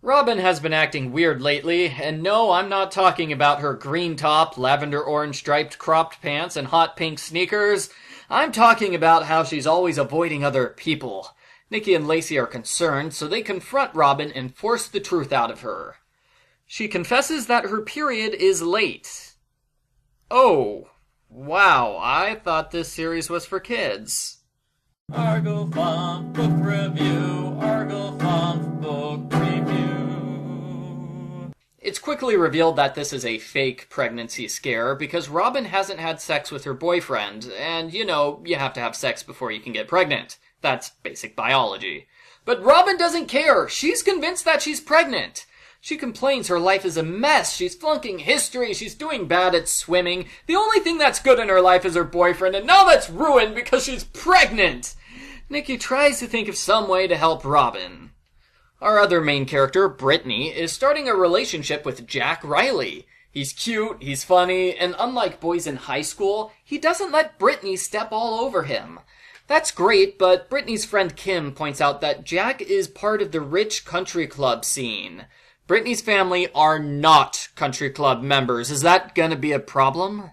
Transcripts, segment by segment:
Robin has been acting weird lately, and no, I'm not talking about her green top, lavender orange striped cropped pants, and hot pink sneakers. I'm talking about how she's always avoiding other people. Nikki and Lacey are concerned, so they confront Robin and force the truth out of her. She confesses that her period is late. Oh, wow, I thought this series was for kids. Argo Funk Book Review, Argo Funk Book Review. It's quickly revealed that this is a fake pregnancy scare because Robin hasn't had sex with her boyfriend, and you have to have sex before you can get pregnant. That's basic biology. But Robin doesn't care. She's convinced that she's pregnant. She complains her life is a mess. She's flunking history. She's doing bad at swimming. The only thing that's good in her life is her boyfriend, and now that's ruined because she's pregnant. Nikki tries to think of some way to help Robin. Our other main character, Brittany, is starting a relationship with Jack Riley. He's cute, he's funny, and unlike boys in high school, he doesn't let Brittany step all over him. That's great, but Brittany's friend Kim points out that Jack is part of the rich country club scene. Brittany's family are not country club members. Is that gonna be a problem?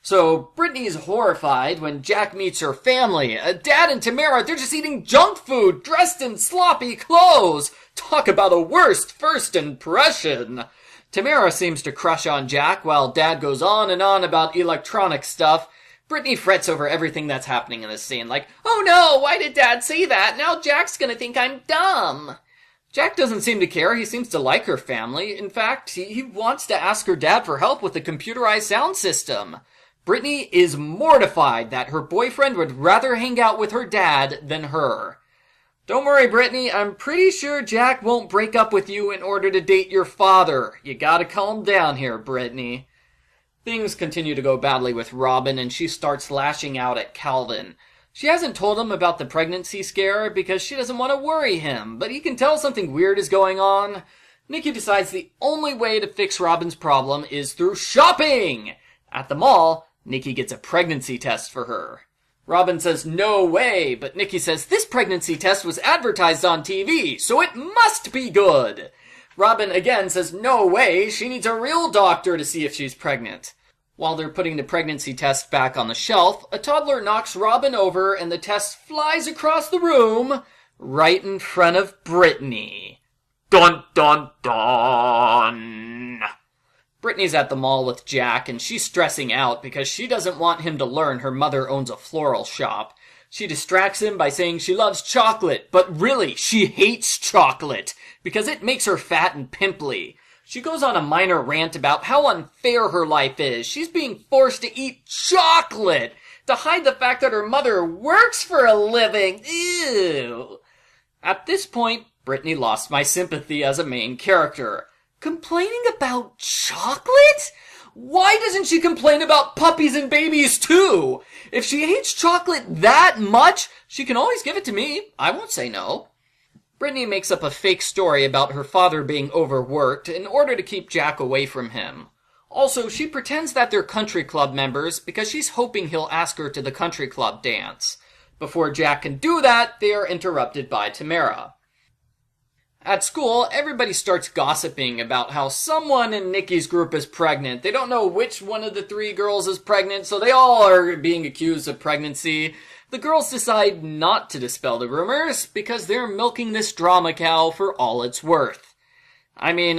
So, Brittany's horrified when Jack meets her family. Dad and Tamara, they're just eating junk food, dressed in sloppy clothes. Talk about a worst first impression. Tamara seems to crush on Jack while Dad goes on and on about electronic stuff. Brittany frets over everything that's happening in this scene, like, oh no, why did Dad say that? Now Jack's gonna think I'm dumb. Jack doesn't seem to care. He seems to like her family. In fact, he wants to ask her dad for help with the computerized sound system. Brittany is mortified that her boyfriend would rather hang out with her dad than her. Don't worry, Brittany. I'm pretty sure Jack won't break up with you in order to date your father. You gotta calm down here, Brittany. Things continue to go badly with Robin, and she starts lashing out at Calvin. She hasn't told him about the pregnancy scare because she doesn't want to worry him, but he can tell something weird is going on. Nikki decides the only way to fix Robin's problem is through shopping! At the mall, Nikki gets a pregnancy test for her. Robin says no way, but Nikki says this pregnancy test was advertised on TV, so it must be good. Robin again says no way, she needs a real doctor to see if she's pregnant. While they're putting the pregnancy test back on the shelf, a toddler knocks Robin over and the test flies across the room right in front of Brittany. Dun dun dun! Brittany's at the mall with Jack and she's stressing out because she doesn't want him to learn her mother owns a floral shop. She distracts him by saying she loves chocolate, but really, she hates chocolate because it makes her fat and pimply. She goes on a minor rant about how unfair her life is. She's being forced to eat chocolate to hide the fact that her mother works for a living. Ew. At this point, Brittany lost my sympathy as a main character. Complaining about chocolate? Why doesn't she complain about puppies and babies too? If she hates chocolate that much, she can always give it to me. I won't say no. Brittany makes up a fake story about her father being overworked in order to keep Jack away from him. Also, she pretends that they're country club members because she's hoping he'll ask her to the country club dance. Before Jack can do that, they are interrupted by Tamara. At school, everybody starts gossiping about how someone in Nikki's group is pregnant. They don't know which one of the three girls is pregnant, so they all are being accused of pregnancy. The girls decide not to dispel the rumors because they're milking this drama cow for all it's worth. They're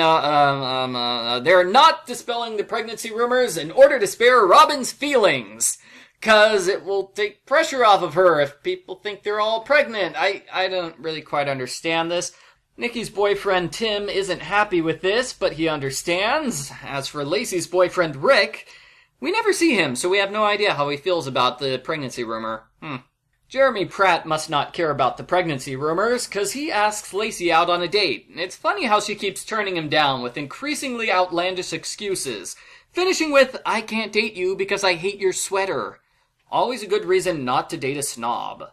not dispelling the pregnancy rumors in order to spare Robin's feelings. 'Cause it will take pressure off of her if people think they're all pregnant. I don't really quite understand this. Nikki's boyfriend Tim isn't happy with this, but he understands. As for Lacey's boyfriend Rick, we never see him, so we have no idea how he feels about the pregnancy rumor. Jeremy Pratt must not care about the pregnancy rumors, 'cause he asks Lacey out on a date. It's funny how she keeps turning him down with increasingly outlandish excuses, finishing with, I can't date you because I hate your sweater. Always a good reason not to date a snob.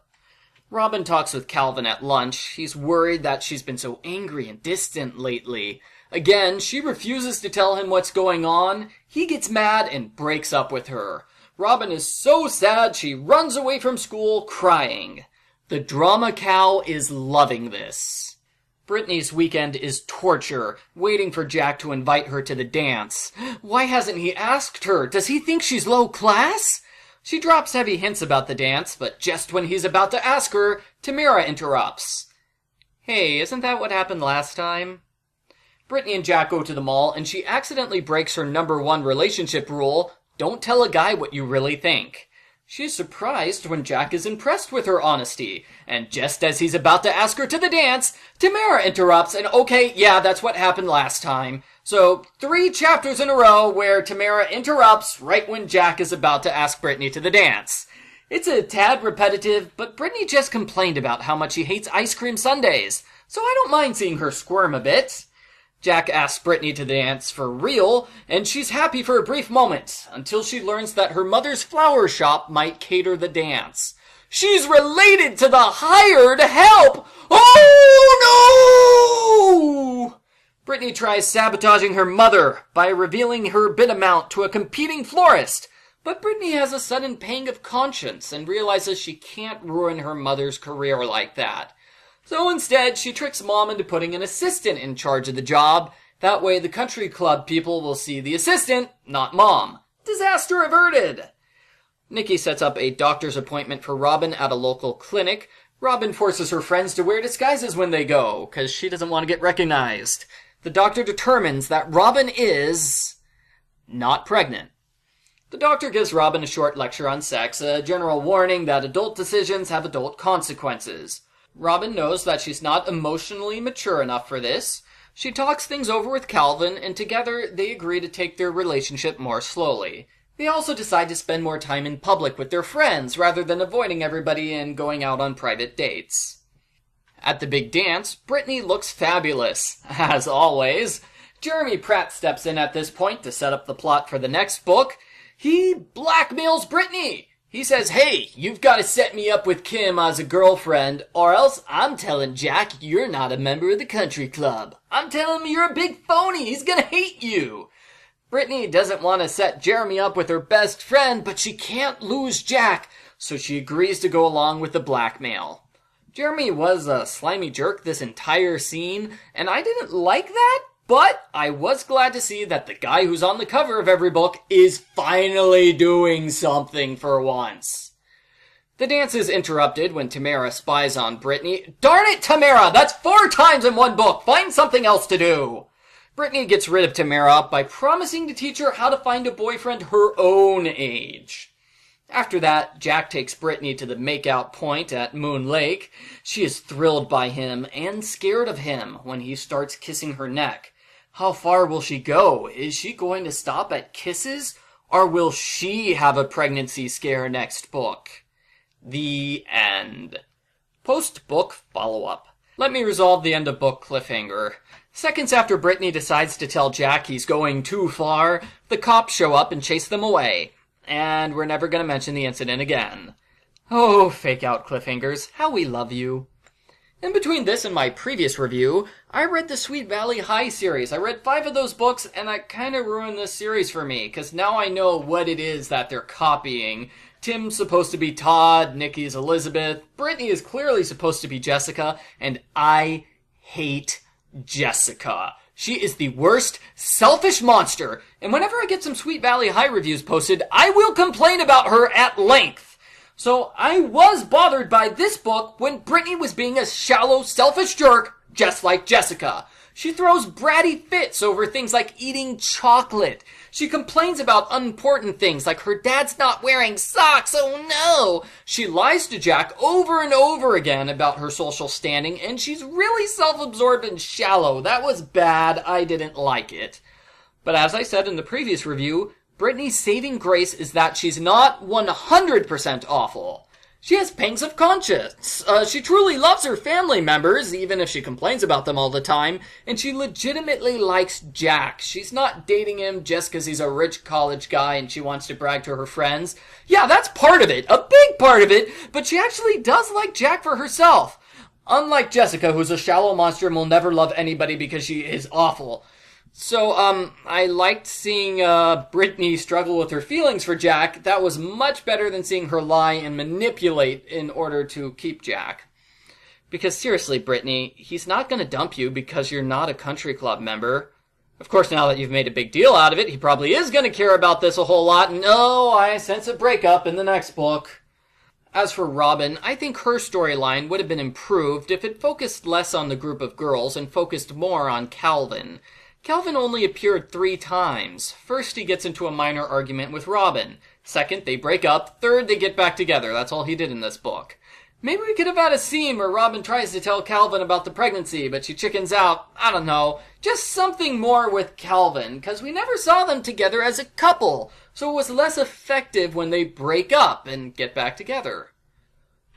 Robin talks with Calvin at lunch. He's worried that she's been so angry and distant lately. Again, she refuses to tell him what's going on. He gets mad and breaks up with her. Robin is so sad she runs away from school crying. The drama cow is loving this. Brittany's weekend is torture, waiting for Jack to invite her to the dance. Why hasn't he asked her? Does he think she's low class? She drops heavy hints about the dance, but just when he's about to ask her, Tamara interrupts. Hey, isn't that what happened last time? Brittany and Jack go to the mall, and she accidentally breaks her #1 relationship rule, don't tell a guy what you really think. She's surprised when Jack is impressed with her honesty, and just as he's about to ask her to the dance, Tamara interrupts, and okay, yeah, that's what happened last time. So, 3 chapters in a row where Tamara interrupts right when Jack is about to ask Brittany to the dance. It's a tad repetitive, but Brittany just complained about how much she hates ice cream sundaes, so I don't mind seeing her squirm a bit. Jack asks Brittany to dance for real, and she's happy for a brief moment, until she learns that her mother's flower shop might cater the dance. She's related to the hired help! Oh no! Brittany tries sabotaging her mother by revealing her bid amount to a competing florist, but Brittany has a sudden pang of conscience and realizes she can't ruin her mother's career like that. So instead, she tricks Mom into putting an assistant in charge of the job. That way the country club people will see the assistant, not Mom. Disaster averted! Nikki sets up a doctor's appointment for Robin at a local clinic. Robin forces her friends to wear disguises when they go, because she doesn't want to get recognized. The doctor determines that Robin is not pregnant. The doctor gives Robin a short lecture on sex, a general warning that adult decisions have adult consequences. Robin knows that she's not emotionally mature enough for this. She talks things over with Calvin, and together they agree to take their relationship more slowly. They also decide to spend more time in public with their friends, rather than avoiding everybody and going out on private dates. At the big dance, Brittany looks fabulous, as always. Jeremy Pratt steps in at this point to set up the plot for the next book. He blackmails Brittany. He says, hey, you've got to set me up with Kim as a girlfriend, or else I'm telling Jack you're not a member of the country club. I'm telling him you're a big phony. He's gonna hate you. Brittany doesn't want to set Jeremy up with her best friend, but she can't lose Jack, so she agrees to go along with the blackmail. Jeremy was a slimy jerk this entire scene, and I didn't like that. But I was glad to see that the guy who's on the cover of every book is finally doing something for once. The dance is interrupted when Tamara spies on Brittany. Darn it, Tamara! That's 4 times in one book! Find something else to do! Brittany gets rid of Tamara by promising to teach her how to find a boyfriend her own age. After that, Jack takes Brittany to the makeout point at Moon Lake. She is thrilled by him and scared of him when he starts kissing her neck. How far will she go? Is she going to stop at kisses? Or will she have a pregnancy scare next book? The end. Post-book follow-up. Let me resolve the end-of-book cliffhanger. Seconds after Brittany decides to tell Jack he's going too far, the cops show up and chase them away. And we're never going to mention the incident again. Oh, fake-out cliffhangers, how we love you. In between this and my previous review, I read the Sweet Valley High series. I read 5 of those books, and that kind of ruined this series for me, because now I know what it is that they're copying. Tim's supposed to be Todd, Nikki's Elizabeth, Brittany is clearly supposed to be Jessica, and I hate Jessica. She is the worst, selfish monster, and whenever I get some Sweet Valley High reviews posted, I will complain about her at length. So I was bothered by this book when Brittany was being a shallow, selfish jerk, just like Jessica. She throws bratty fits over things like eating chocolate. She complains about unimportant things like her dad's not wearing socks, oh no! She lies to Jack over and over again about her social standing, and she's really self-absorbed and shallow. That was bad. I didn't like it. But as I said in the previous review, Brittany's saving grace is that she's not 100% awful. She has pangs of conscience. She truly loves her family members, even if she complains about them all the time, and she legitimately likes Jack. She's not dating him just because he's a rich college guy and she wants to brag to her friends. Yeah, that's part of it, a big part of it, but she actually does like Jack for herself. Unlike Jessica, who's a shallow monster and will never love anybody because she is awful. So, I liked seeing, Brittany struggle with her feelings for Jack. That was much better than seeing her lie and manipulate in order to keep Jack. Because seriously, Brittany, he's not going to dump you because you're not a country club member. Of course, now that you've made a big deal out of it, he probably is going to care about this a whole lot, and oh, I sense a breakup in the next book. As for Robin, I think her storyline would have been improved if it focused less on the group of girls and focused more on Calvin. Calvin only appeared 3 times. First, he gets into a minor argument with Robin. Second, they break up. Third, they get back together. That's all he did in this book. Maybe we could have had a scene where Robin tries to tell Calvin about the pregnancy, but she chickens out. I don't know. Just something more with Calvin, because we never saw them together as a couple, so it was less effective when they break up and get back together.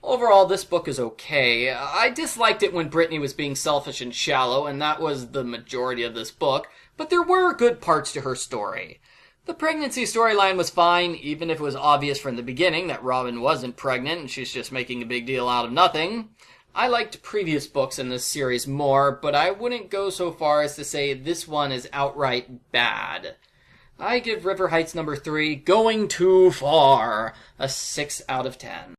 Overall, this book is okay. I disliked it when Brittany was being selfish and shallow, and that was the majority of this book, but there were good parts to her story. The pregnancy storyline was fine, even if it was obvious from the beginning that Robin wasn't pregnant and she's just making a big deal out of nothing. I liked previous books in this series more, but I wouldn't go so far as to say this one is outright bad. I give River Heights number 3, Going Too Far, a 6 out of 10.